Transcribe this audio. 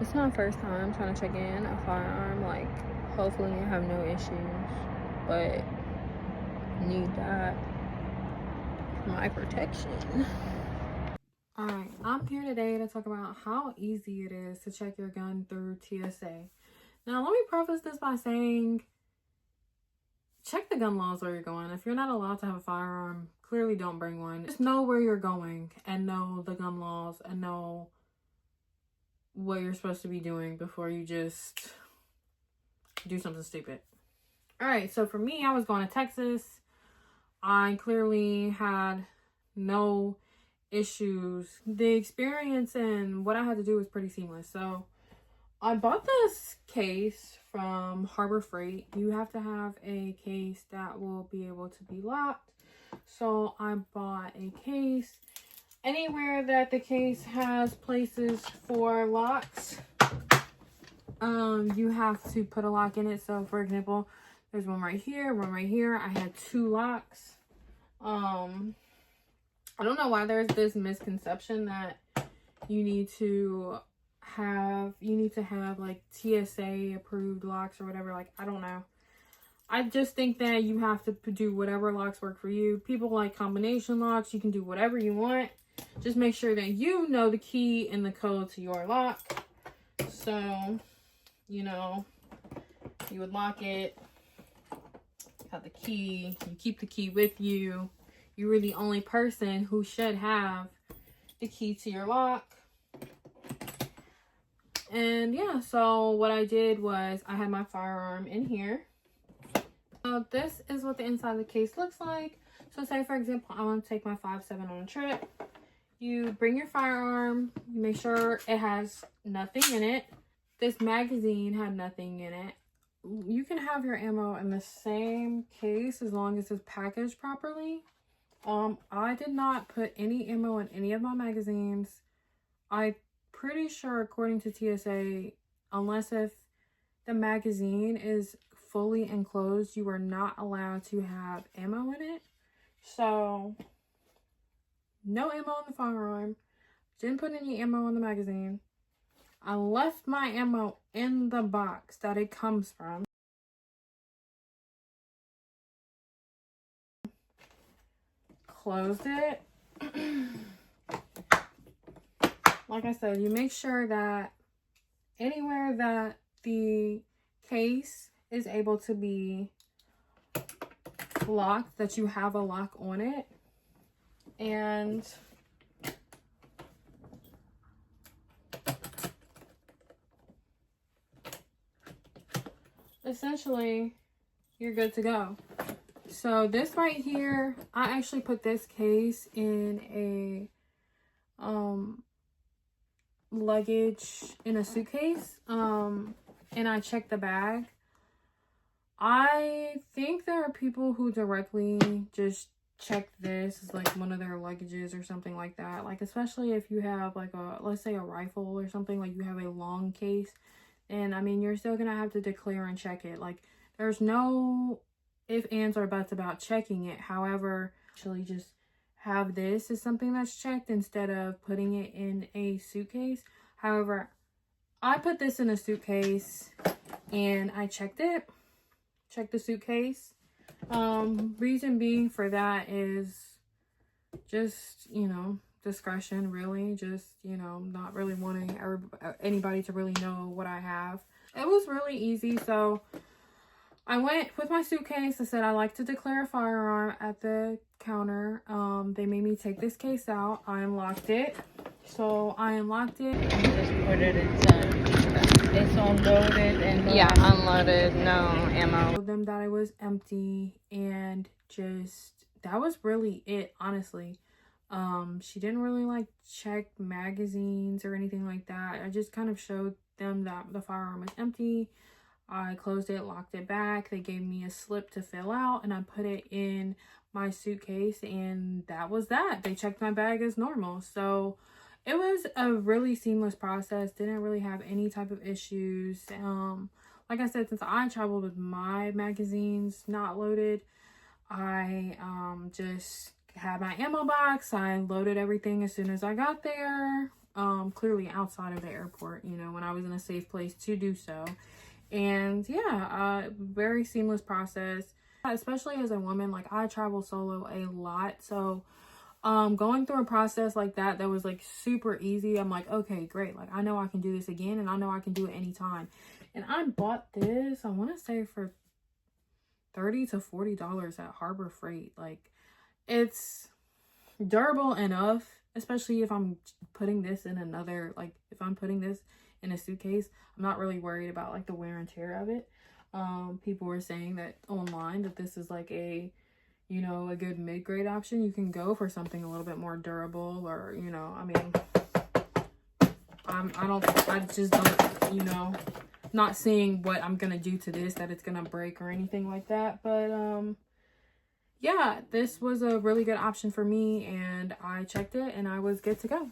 It's my first time trying to check in a firearm. Like, hopefully I have no issues, but need that for my protection. Alright, I'm here today to talk about how easy it is to check your gun through TSA. Now, let me preface this by saying, check the gun laws where you're going. If you're not allowed to have a firearm, clearly don't bring one. Just know where you're going and know the gun laws and know what you're supposed to be doing before you just do something stupid. Alright, so for me, I was going to Texas. I clearly had no issues. The experience and what I had to do was pretty seamless. So I bought this case from Harbor Freight. You have to have a case that will be able to be locked. So I bought a case. Anywhere that the case has places for locks, you have to put a lock in it. So for example, there's one right here, one right here. I had 2 locks. I don't know why there's this misconception that you need to have like TSA approved locks or whatever. Like, I don't know. I just think that you have to do whatever locks work for you. People like combination locks. You can do whatever you want. Just make sure that you know the key and the code to your lock. So, you know, you would lock it, have the key, you keep the key with you. You were the only person who should have the key to your lock. And yeah, so what I did was I had my firearm in here. This is what the inside of the case looks like. So say, for example, I want to take my 5.7 on a trip. You bring your firearm, you make sure it has nothing in it. This magazine had nothing in it. You can have your ammo in the same case as long as it's packaged properly. I did not put any ammo in any of my magazines. I'm pretty sure, according to TSA, unless if the magazine is fully enclosed, you are not allowed to have ammo in it. So, no ammo in the firearm. Didn't put any ammo in the magazine. I left my ammo in the box that it comes from. Closed it. Like I said, you make sure that anywhere that the case is able to be locked, that you have a lock on it. And essentially, you're good to go. So this right here, I actually put this case in a luggage in a suitcase, and I checked the bag. I think there are people who directly just check this as like one of their luggages or something like that. Like, especially if you have like let's say a rifle or something, like you have a long case, and I mean, you're still gonna have to declare and check it. Like, there's no if, ands, or buts about checking it. However, actually just have this as something that's checked instead of putting it in a suitcase. However, I put this in a suitcase and I checked it. Checked the suitcase. Reason being for that is just, you know, discretion, really. Just, you know, not really wanting anybody to really know what I have. It was really easy. So I went with my suitcase. I said I like to declare a firearm at the counter. They made me take this case out. I unlocked it. So I unlocked it. And just put it inside. It's unloaded and Yeah, unloaded, no ammo. Told them that it was empty, and just that was really it, honestly. She didn't really like check magazines or anything like that. I just kind of showed them that the firearm was empty. I closed it, locked it back. They gave me a slip to fill out, and I put it in my suitcase, and that was that. They checked my bag as normal. So it was a really seamless process. Didn't really have any type of issues. Like I said, since I traveled with my magazines not loaded, I just had my ammo box. I loaded everything as soon as I got there. clearly outside of the airport, you know, when I was in a safe place to do so. And yeah, very seamless process, especially as a woman. Like, I travel solo a lot, so going through a process like that was like super easy. I'm like, okay, great, like I know I can do this again, and I know I can do it anytime. And I bought this, I want to say, for $30 to $40 at Harbor Freight. Like, it's durable enough, especially if I'm putting this in another, like if I'm putting this in a suitcase, I'm not really worried about like the wear and tear of it. People were saying that online that this is like a, you know, a good mid-grade option. You can go for something a little bit more durable, or, you know, I mean, I just don't, you know, not seeing what I'm gonna do to this, that it's gonna break or anything like that. But yeah, this was a really good option for me, and I checked it and I was good to go.